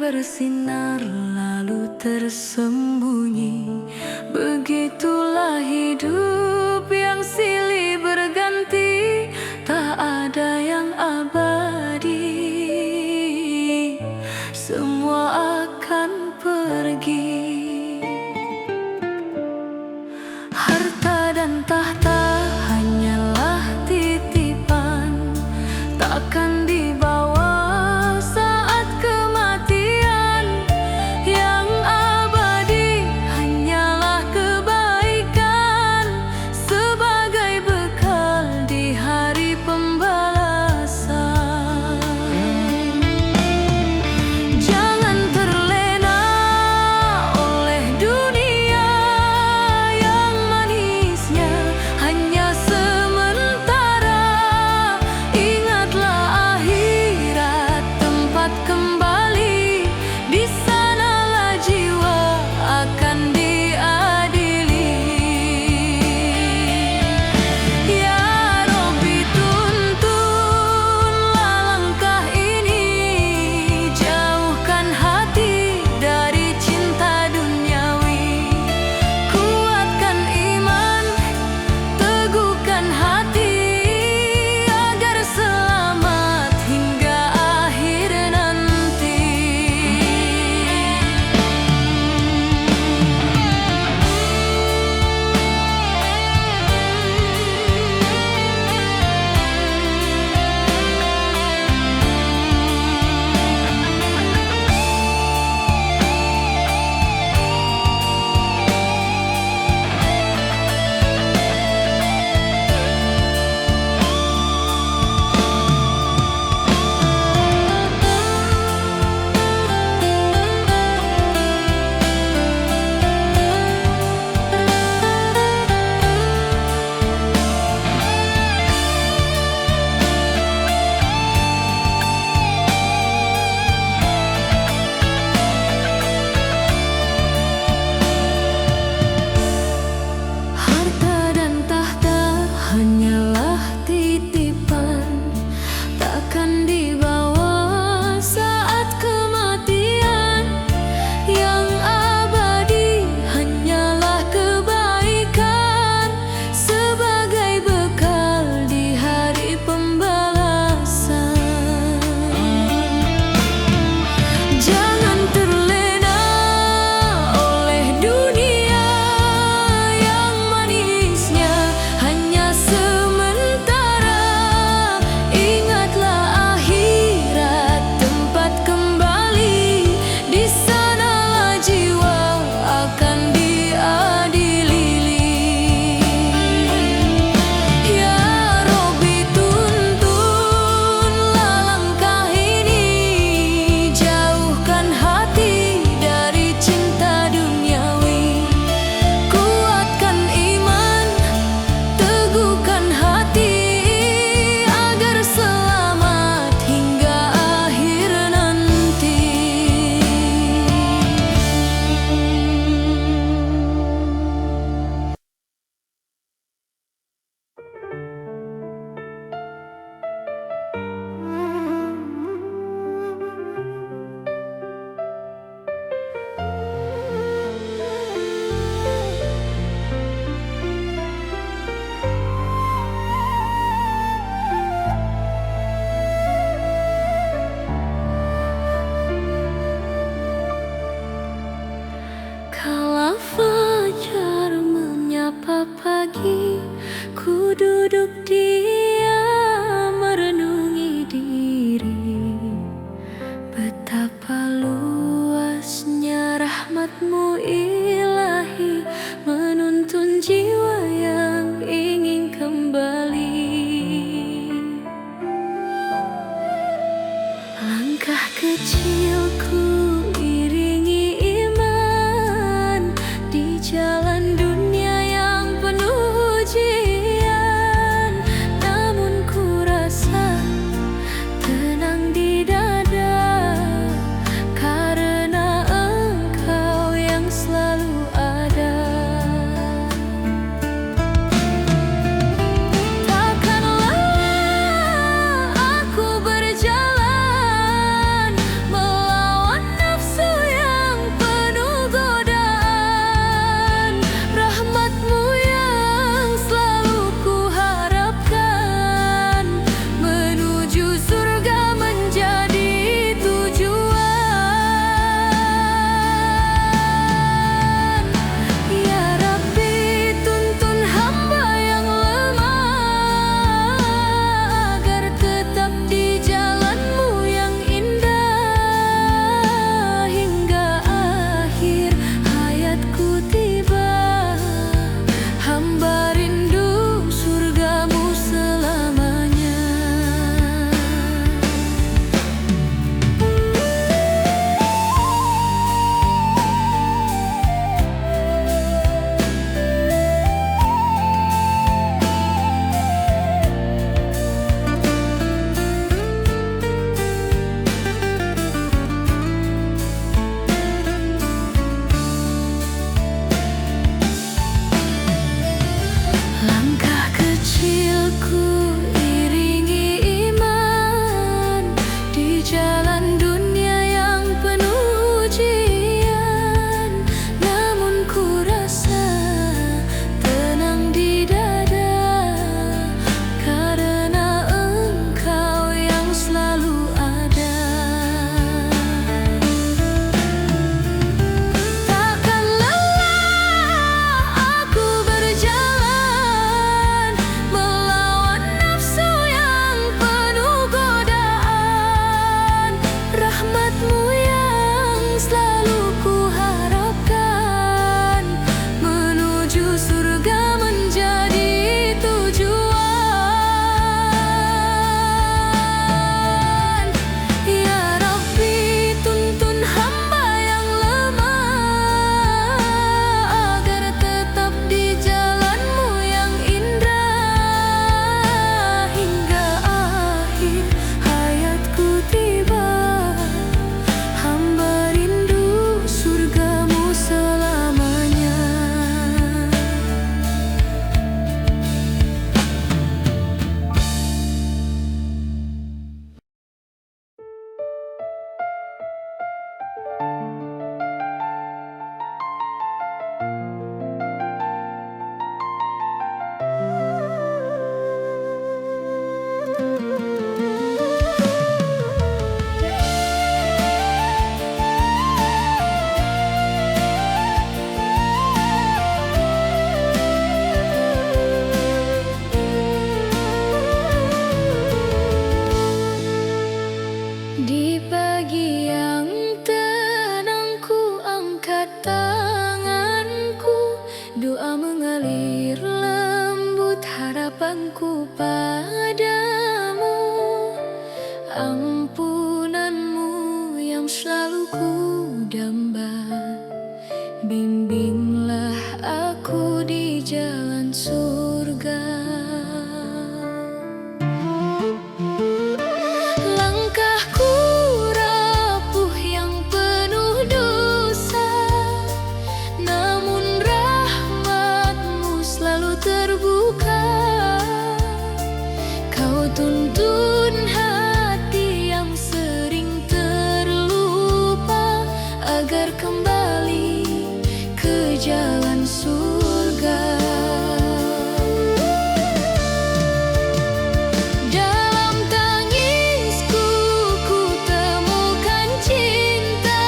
bersinar lalu tersembunyi. Begitulah hidup yang silih berganti, tak ada yang abadi. Semua akan pergi. Harta dan tahta hanyalah titipan, takkan dibawa saat kematian. Yang abadi hanyalah kebaikan, sebagai bekal di hari pembalasan. Jangan terlena oleh dunia yang manisnya hanya sementara. Ingatlah akhirat tempat kembali, di sanalah jiwa akan diadili. Ya Rabbi, tuntunlah langkah ini, jauhkan hati dari cinta duniawi. Kuatkan iman, teguhkan hati, agar selamat hingga akhir nanti. Harta dan tahta hanyalah titipan, takkan dibawa saat kematian. Yang abadi hanyalah kebaikan, sebagai bekal di hari pembalasan. Jangan terlena oleh dunia yang manisnya hanya sementara. Ingatlah akhirat tempat kembali, di sanalah jiwa akan diadili. Ya Rabbi, tuntunlah langkah ini, jauhkan hati dari cinta duniawi. Kuatkan iman, teguhkan hati, agar selamat hingga akhir nanti. Kala fajar menyapa pagi, ku duduk diam merenungi diri. Betapa luasnya rahmat-Mu Ilahi, menuntun jiwa yang ingin kembali. Langkah kecilku iringi iman, di jalan dunia yang penuh ujian. angkat tanganku, doa mengalir lembut, harapanku padamu. Ampunanmu yang selalu ku damba, bimbinglah aku di jalan surga. Langkahku rapuh yang penuh dosa, namun rahmat-Mu selalu terbuka. Kau tuntun hati yang sering terlupa, agar kembali ke jalan surga. Dalam tangisku ku temukan cinta,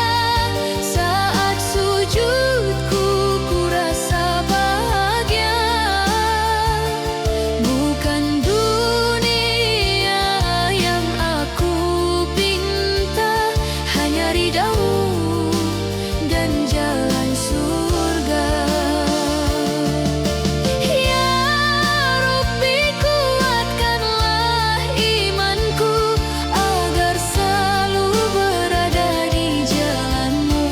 saat sujudku ku rasa bahagia. Bukan dunia yang aku pinta, hanya ridha-Mu dan jalan surga. Ya Rabbi, kuatkanlah imanku, agar selalu berada di jalan-Mu.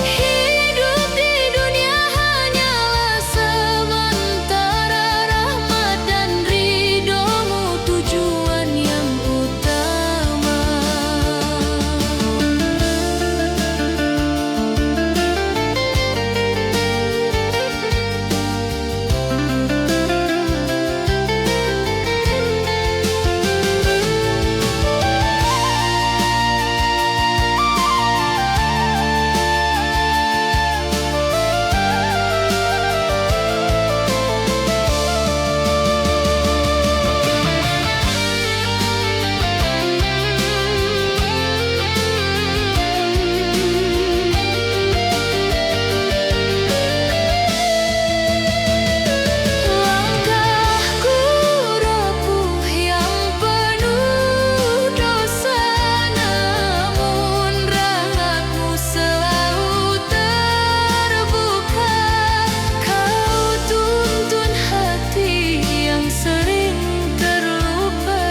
Hidup di dunia hanyalah sementara, rahmat dan ridho-Mu tujuan yang utama. Langkahku rapuh yang penuh dosa, namun rahmat-Mu selalu terbuka. Kau tuntun hati yang sering terlupa,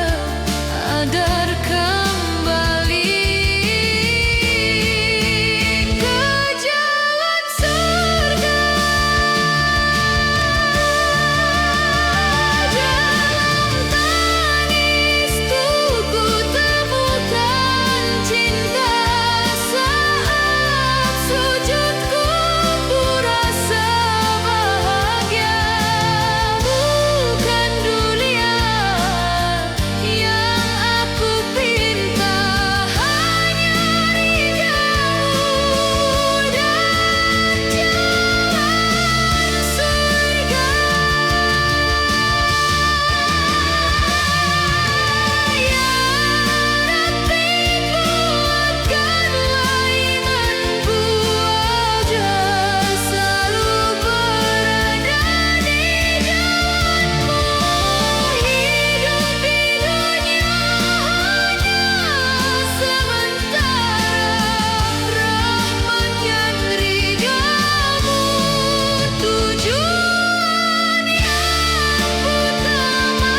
agar kembali ke jalan surga. Dalam tangisku ku temukan cinta, saat sujudku ku rasa bahagia. Bukan dunia yang aku pinta, hanya ridha-Mu dan jalan surga. Ya Rabbi, kuatkanlah imanku, agar selalu berada di jalan-Mu. Hidup di dunia hanya sementara, rahmat dan ridha-Mu tujuan yang utama.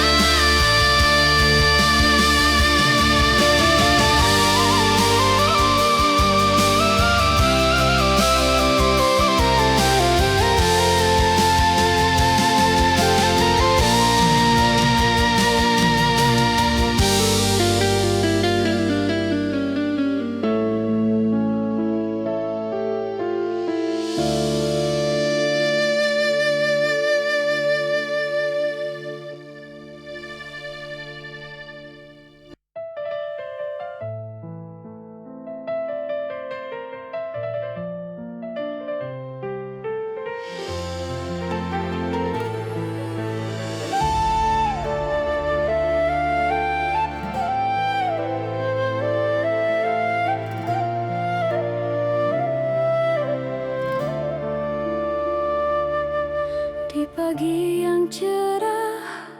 Di pagi yang cerah,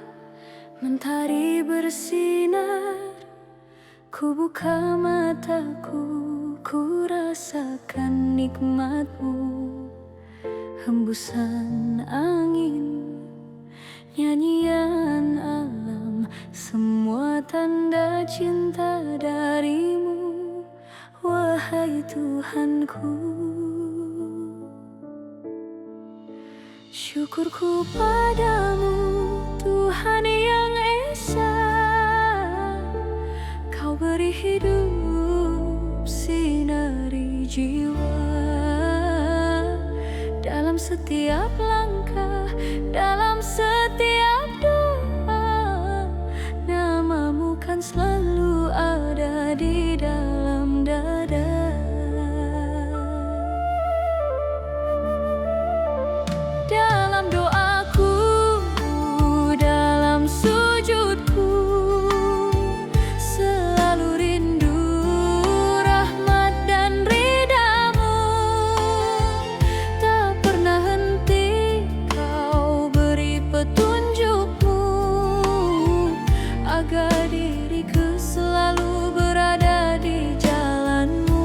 mentari bersinar, ku buka mataku, ku rasakan nikmat-Mu, hembusan angin, nyanyian alam, semua tanda cinta dari-Mu, wahai Tuhanku. Syukurku padamu, Tuhan yang Esa, Kau beri hidup, sinari jiwa. Dalam setiap langkah, dalam setiap doa, nama-Mu kan selalu ada di dalam dada. Dalam doaku, dalam sujudku, selalu rindu rahmat dan ridha-Mu. Tak pernah henti Kau beri petunjuk-Mu, agar diriku selalu berada di jalan-Mu.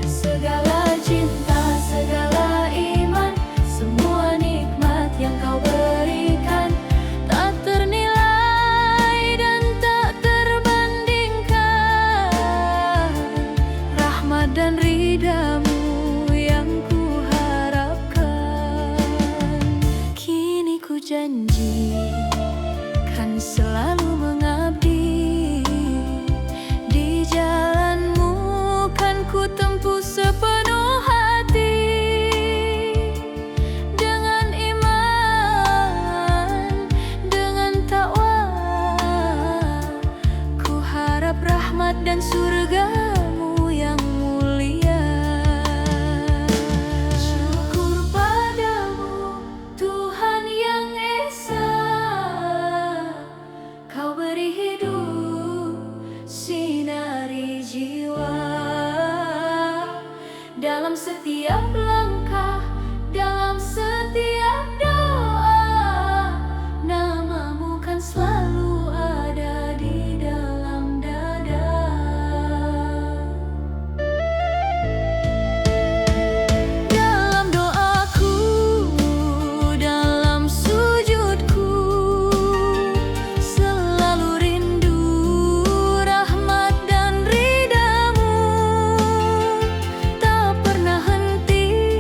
Segala cinta, segala iman, semua nikmat yang Kau berikan, tak ternilai dan tak terbandingkan. Rahmat dan ridha-Mu yang ku harapkan. Kini ku janji kan selalu mengabdi, di jalan-Mu kan ku tempuh sepenuh hati. Dengan iman, dengan takwa, ku harap rahmat dan surga-Mu yang mulia. Syukur padamu, Tuhan yang Esa, Kau beri hidup, sinari jiwa. Dalam setiap langkah, dalam setiap doa, nama-Mu kan selalu ada di dalam dada. Dalam doaku, dalam sujudku, selalu rindu rahmat dan ridha-Mu. Tak pernah henti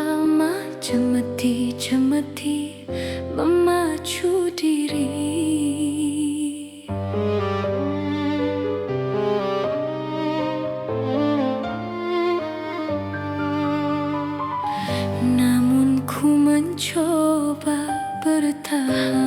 pertama cemeti-cemeti memacu diri. Namun ku mencoba bertahan